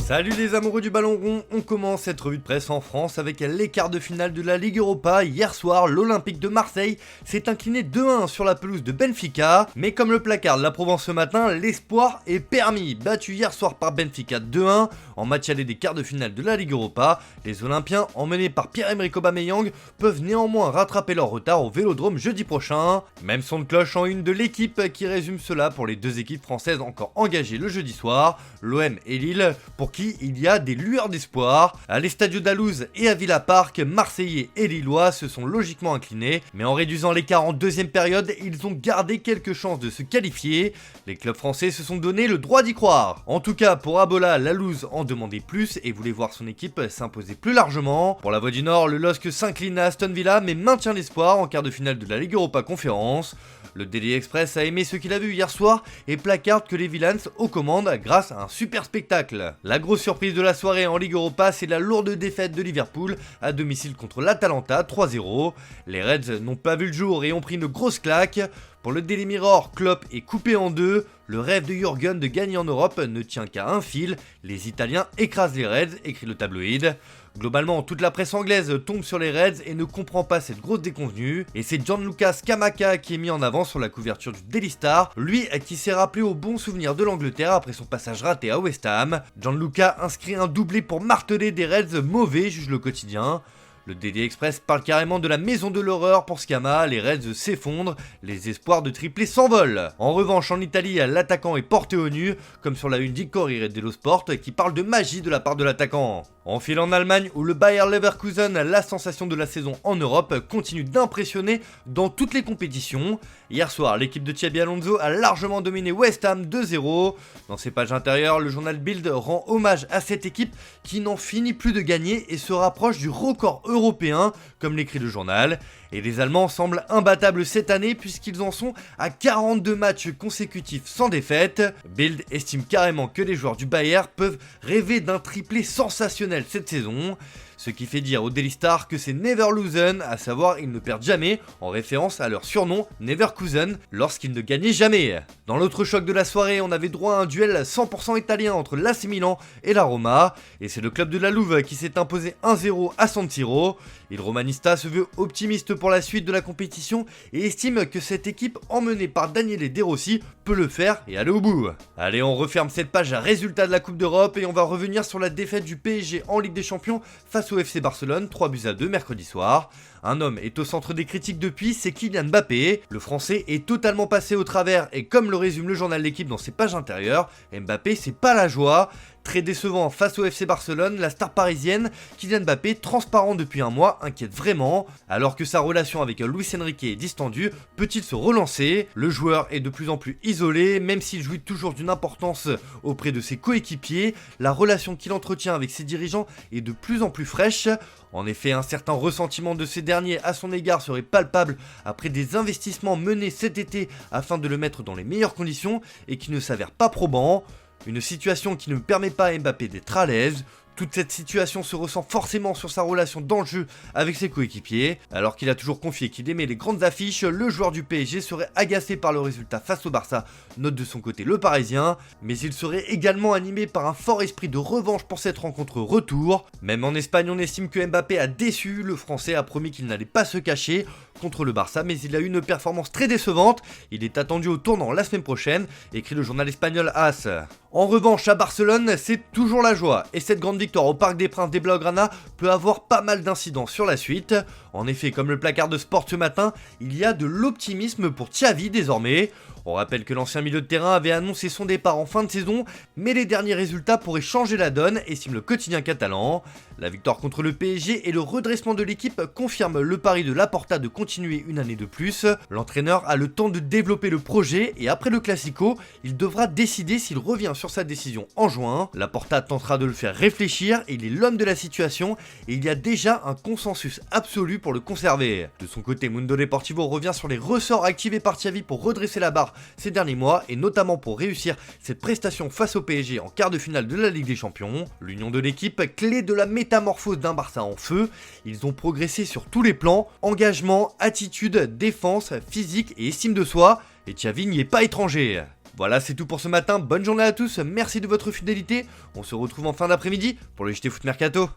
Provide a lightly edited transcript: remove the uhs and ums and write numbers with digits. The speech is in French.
Salut les amoureux du ballon rond, on commence cette revue de presse en France avec les quarts de finale de la Ligue Europa. Hier soir, l'Olympique de Marseille s'est incliné 2-1 sur la pelouse de Benfica, mais comme le placard de la Provence ce matin, l'espoir est permis. Battu hier soir par Benfica 2-1 en match aller des quarts de finale de la Ligue Europa, les Olympiens, emmenés par Pierre-Emerick Aubameyang, peuvent néanmoins rattraper leur retard au Vélodrome jeudi prochain. Même son de cloche en une de l'équipe qui résume cela pour les deux équipes françaises encore engagées le jeudi soir, l'OM et Lille, pour qui il y a des lueurs d'espoir. À l'Estadio d'Alouse et à Villa Park, Marseillais et Lillois se sont logiquement inclinés, mais en réduisant l'écart en deuxième période, ils ont gardé quelques chances de se qualifier. Les clubs français se sont donné le droit d'y croire. En tout cas, pour Abola, l'Alouse en demandait plus et voulait voir son équipe s'imposer plus largement. Pour la Voix du Nord, le LOSC s'incline à Aston Villa, mais maintient l'espoir en quart de finale de la Ligue Europa Conférence. Le Daily Express a aimé ce qu'il a vu hier soir et placarde que les Villains aux commandes grâce à un super spectacle. La grosse surprise de la soirée en Ligue Europa, c'est la lourde défaite de Liverpool à domicile contre l'Atalanta 3-0. Les Reds n'ont pas vu le jour et ont pris une grosse claque. Pour le Daily Mirror, Klopp est coupé en deux. Le rêve de Jürgen de gagner en Europe ne tient qu'à un fil. Les Italiens écrasent les Reds, écrit le tabloïd. Globalement, toute la presse anglaise tombe sur les Reds et ne comprend pas cette grosse déconvenue. Et c'est Gianluca Scamacca qui est mis en avant sur la couverture du Daily Star, lui qui s'est rappelé au bon souvenir de l'Angleterre après son passage raté à West Ham. Gianluca inscrit un doublé pour marteler des Reds mauvais, juge le quotidien. Le Daily Express parle carrément de la maison de l'horreur pour Scama, les Reds s'effondrent, les espoirs de tripler s'envolent. En revanche, en Italie, l'attaquant est porté au nu, comme sur la une du Corriere dello Sport qui parle de magie de la part de l'attaquant. On file en Allemagne où le Bayer Leverkusen, la sensation de la saison en Europe, continue d'impressionner dans toutes les compétitions. Hier soir, l'équipe de Xabi Alonso a largement dominé West Ham 2-0. Dans ses pages intérieures, le journal Bild rend hommage à cette équipe qui n'en finit plus de gagner et se rapproche du record européen, comme l'écrit le journal. Et les Allemands semblent imbattables cette année puisqu'ils en sont à 42 matchs consécutifs sans défaite. Bild estime carrément que les joueurs du Bayern peuvent rêver d'un triplé sensationnel cette saison. Ce qui fait dire au Daily Star que c'est Neverlosen, à savoir ils ne perdent jamais, en référence à leur surnom Neverkusen, lorsqu'ils ne gagnaient jamais. Dans l'autre choc de la soirée, on avait droit à un duel 100% italien entre l'AC Milan et la Roma, et c'est le club de la Louve qui s'est imposé 1-0 à San Siro. Il Romanista se veut optimiste pour la suite de la compétition et estime que cette équipe emmenée par Daniele De Rossi peut le faire et aller au bout. Allez, on referme cette page à résultats de la Coupe d'Europe et on va revenir sur la défaite du PSG en Ligue des Champions face au FC Barcelone, 3-2 mercredi soir. Un homme est au centre des critiques depuis, c'est Kylian Mbappé. Le français est totalement passé au travers et comme le résume le journal L'Équipe dans ses pages intérieures, Mbappé c'est pas la joie. Très décevant face au FC Barcelone, la star parisienne, Kylian Mbappé, transparent depuis un mois, inquiète vraiment. Alors que sa relation avec Luis Enrique est distendue, peut-il se relancer? Le joueur est de plus en plus isolé, même s'il jouit toujours d'une importance auprès de ses coéquipiers. La relation qu'il entretient avec ses dirigeants est de plus en plus fraîche. En effet, un certain ressentiment de ces derniers à son égard serait palpable après des investissements menés cet été afin de le mettre dans les meilleures conditions et qui ne s'avèrent pas probants. Une situation qui ne permet pas à Mbappé d'être à l'aise. Toute cette situation se ressent forcément sur sa relation dans le jeu avec ses coéquipiers. Alors qu'il a toujours confié qu'il aimait les grandes affiches, le joueur du PSG serait agacé par le résultat face au Barça, note de son côté le Parisien, mais il serait également animé par un fort esprit de revanche pour cette rencontre retour. Même en Espagne, on estime que Mbappé a déçu, le Français a promis qu'il n'allait pas se cacher contre le Barça, mais il a eu une performance très décevante. Il est attendu au tournant la semaine prochaine, écrit le journal espagnol AS. En revanche, à Barcelone, c'est toujours la joie, et cette grande victoire au Parc des Princes des Blaugrana peut avoir pas mal d'incidents sur la suite. En effet, comme le placard de Sport ce matin, il y a de l'optimisme pour Xavi désormais. On rappelle que l'ancien milieu de terrain avait annoncé son départ en fin de saison, mais les derniers résultats pourraient changer la donne, estime le quotidien catalan. La victoire contre le PSG et le redressement de l'équipe confirment le pari de Laporta de continuer une année de plus. L'entraîneur a le temps de développer le projet et après le Classico, il devra décider s'il revient sur sa décision en juin. Laporta tentera de le faire réfléchir, il est l'homme de la situation et il y a déjà un consensus absolu pour le conserver. De son côté, Mundo Deportivo revient sur les ressorts activés par Xavi pour redresser la barre ces derniers mois et notamment pour réussir cette prestation face au PSG en quart de finale de la Ligue des Champions. L'union de l'équipe, clé de la métamorphose d'un Barça en feu. Ils ont progressé sur tous les plans, engagement, attitude, défense, physique et estime de soi, et Xavi n'y est pas étranger. Voilà, c'est tout pour ce matin, bonne journée à tous, merci de votre fidélité, on se retrouve en fin d'après-midi pour le JT Foot Mercato.